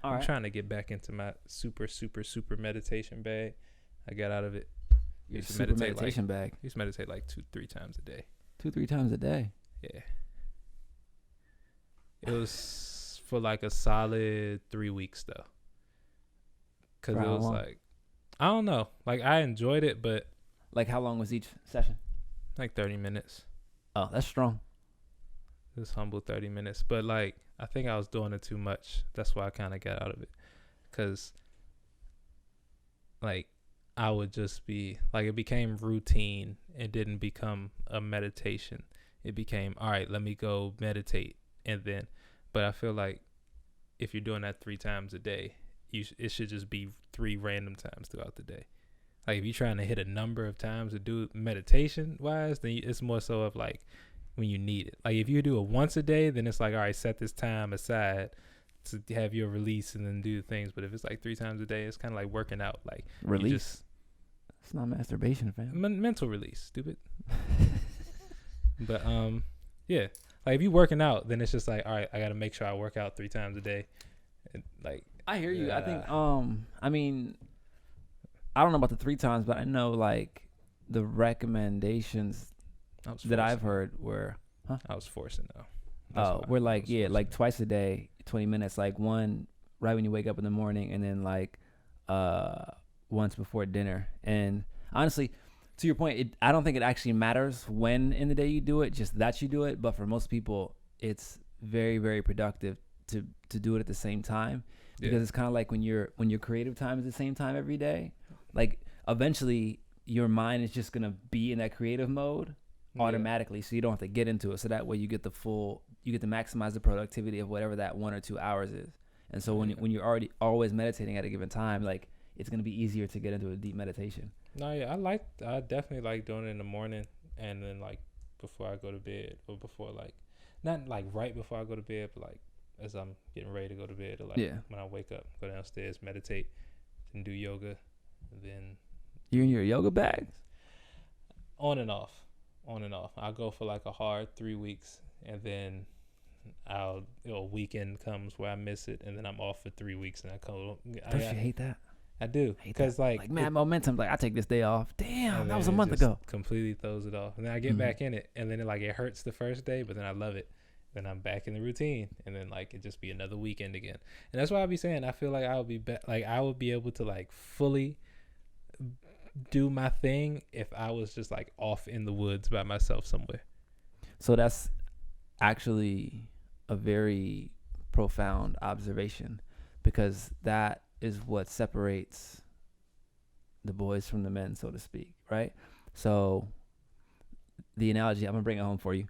I'm trying to get back into my super meditation bag. I got out of it. Your super meditation bag. I used to meditate like 2-3 times a day. 2-3 times a day. Yeah. It was for like a solid 3 weeks though. Cause it was like, I don't know. Like I enjoyed it, but like how long was each session? Like 30 minutes. Oh, that's strong. It was humble 30 minutes, but like I think I was doing it too much. That's why I kind of got out of it. Cause like I would just be like, it became routine. It didn't become a meditation. It became, all right, let me go meditate. And then, but I feel like if you're doing that 3 times a day, it should just be 3 random times throughout the day. Like if you're trying to hit a number of times to do meditation wise, then it's more so of like when you need it. Like if you do it once a day, then it's like, all right, set this time aside to have your release and then do things. But if it's like 3 times a day, it's kind of like working out. Like release. It's not masturbation, fam. Mental release, stupid. But yeah. Like if you working out, then it's just like, all right, I got to make sure I work out 3 times a day. And like I hear you. I think I mean, I don't know about the 3 times, but I know like the recommendations that I've heard were I was forcing though. We're like like twice a day, 20 minutes, like one right when you wake up in the morning and then like once before dinner. And honestly, to your point, I don't think it actually matters when in the day you do it, just that you do it. But for most people, it's very, very productive to do it at the same time, because it's kind of like when your creative time is the same time every day. Like eventually, your mind is just gonna be in that creative mode automatically, so you don't have to get into it. So that way, you get to maximize the productivity of whatever that 1 or 2 hours is. And so when you're already always meditating at a given time, like it's gonna be easier to get into a deep meditation. No, yeah, I definitely like doing it in the morning and then like before I go to bed, or before like, not like right before I go to bed, but like as I'm getting ready to go to bed, or like when I wake up, go downstairs, meditate, and do yoga, and then. You're in your yoga bags? On and off. I'll go for like a hard 3 weeks, and then a weekend comes where I miss it, and then I'm off for 3 weeks, and I come. Don't you hate that? I do, because like mad momentum. Like I take this day off. Damn, that was a month ago. Completely throws it off, and then I get back in it, and then it hurts the first day, but then I love it. Then I'm back in the routine, and then like it just be another weekend again. And that's why I be saying I feel like I would be like I would be able to like fully do my thing if I was just like off in the woods by myself somewhere. So that's actually a very profound observation, because that is what separates the boys from the men, so to speak, right? So the analogy, I'm gonna bring it home for you.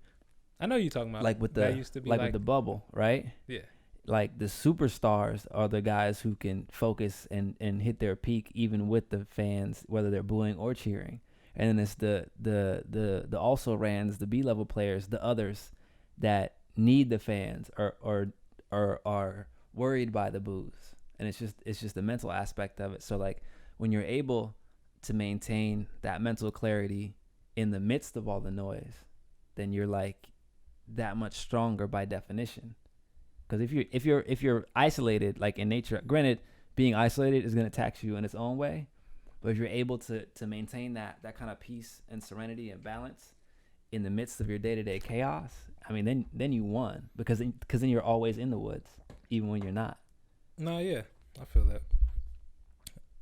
I know you're talking about like with the used to be like with the bubble, right? Yeah. Like the superstars are the guys who can focus and hit their peak even with the fans, whether they're booing or cheering. And then it's the also rans, the B-level players, the others that need the fans or are worried by the boos. And it's just the mental aspect of it. So like when you're able to maintain that mental clarity in the midst of all the noise, then you're like that much stronger by definition. Because if you're isolated, like in nature, granted, being isolated is going to tax you in its own way, but if you're able to maintain that kind of peace and serenity and balance in the midst of your day-to-day chaos, I mean, then you won, because then you're always in the woods, even when you're not. No, yeah, I feel that.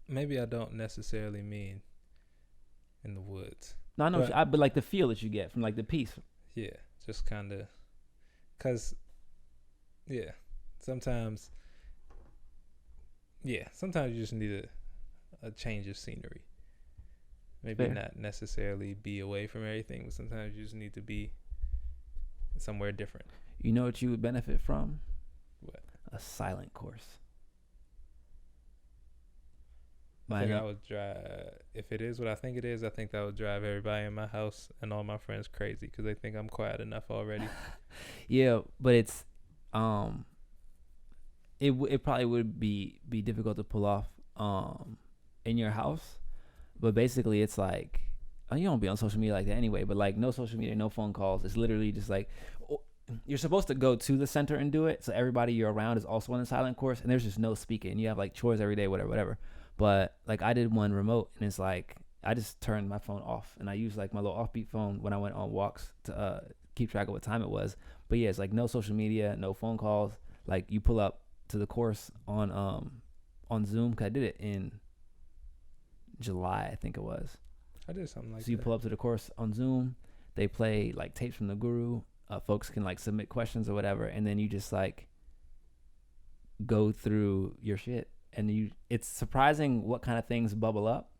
Maybe I don't necessarily mean in the woods. No, I know, but like the feel that you get from like the peace. Yeah, just kind of, because. Yeah, sometimes you just need a change of scenery. Maybe not necessarily be away from everything, but sometimes you just need to be somewhere different. You know what you would benefit from? What? A silent course. I think I would drive, if it is what I think it is, I think that would drive everybody in my house and all my friends crazy, because they think I'm quiet enough already. Yeah, but it's... It probably would be difficult to pull off in your house, but basically it's like you don't be on social media like that anyway. But like no social media, no phone calls. It's literally just like you're supposed to go to the center and do it, so everybody you're around is also on the silent course, and there's just no speaking. You have like chores every day, whatever. But like I did one remote, and it's like I just turned my phone off, and I used like my little offbeat phone when I went on walks to keep track of what time it was. But yeah, it's like no social media, no phone calls. Like you pull up to the course on Zoom, cause I did it in July, I think it was. I did something like that. So you pull up to the course on Zoom. They play like tapes from the guru. Folks can like submit questions or whatever, and then you just like go through your shit. And it's surprising what kind of things bubble up,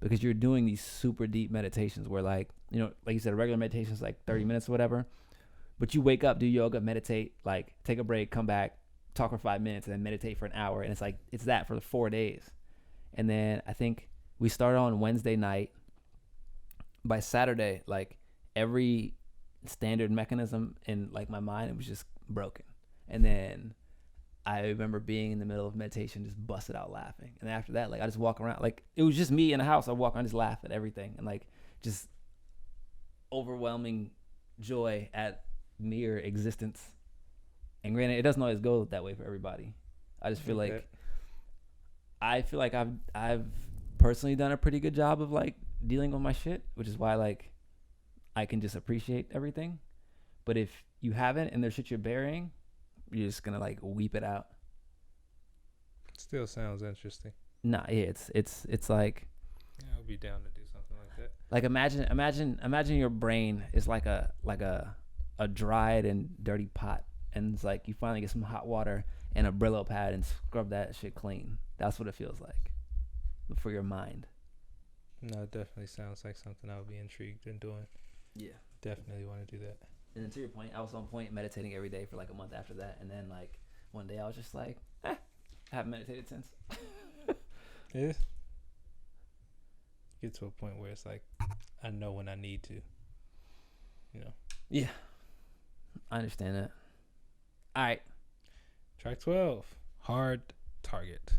because you're doing these super deep meditations where like, you know, like you said, a regular meditation is like 30 minutes or whatever. But you wake up, do yoga, meditate, like take a break, come back, talk for 5 minutes, and then meditate for an hour. And it's like, it's that for 4 days. And then I think we started on Wednesday night. By Saturday, like every standard mechanism in like my mind, it was just broken. And then I remember being in the middle of meditation, just busted out laughing. And after that, like I just walk around, like it was just me in the house. I walk around, just laugh at everything, and like just overwhelming joy at mere existence. And granted, it doesn't always go that way for everybody. I just feel like I've personally done a pretty good job of like dealing with my shit, which is why like I can just appreciate everything. But if you haven't and there's shit you're burying, you're just gonna like weep it out. Still sounds interesting. Nah, yeah, it's like, yeah, I'll be down to do something like that. Like imagine your brain is like a dried and dirty pot, and it's like you finally get some hot water and a Brillo pad and scrub that shit clean. That's what it feels like for your mind. No, it definitely sounds like something I would be intrigued in doing. Yeah. Definitely want to do that. And then to your point, I was on point meditating every day for like a month after that. And then like one day I was just like, I haven't meditated since. Yeah. Get to a point where it's like, I know when I need to, you know. Yeah. I understand that. All right. Track 12, Hard Target.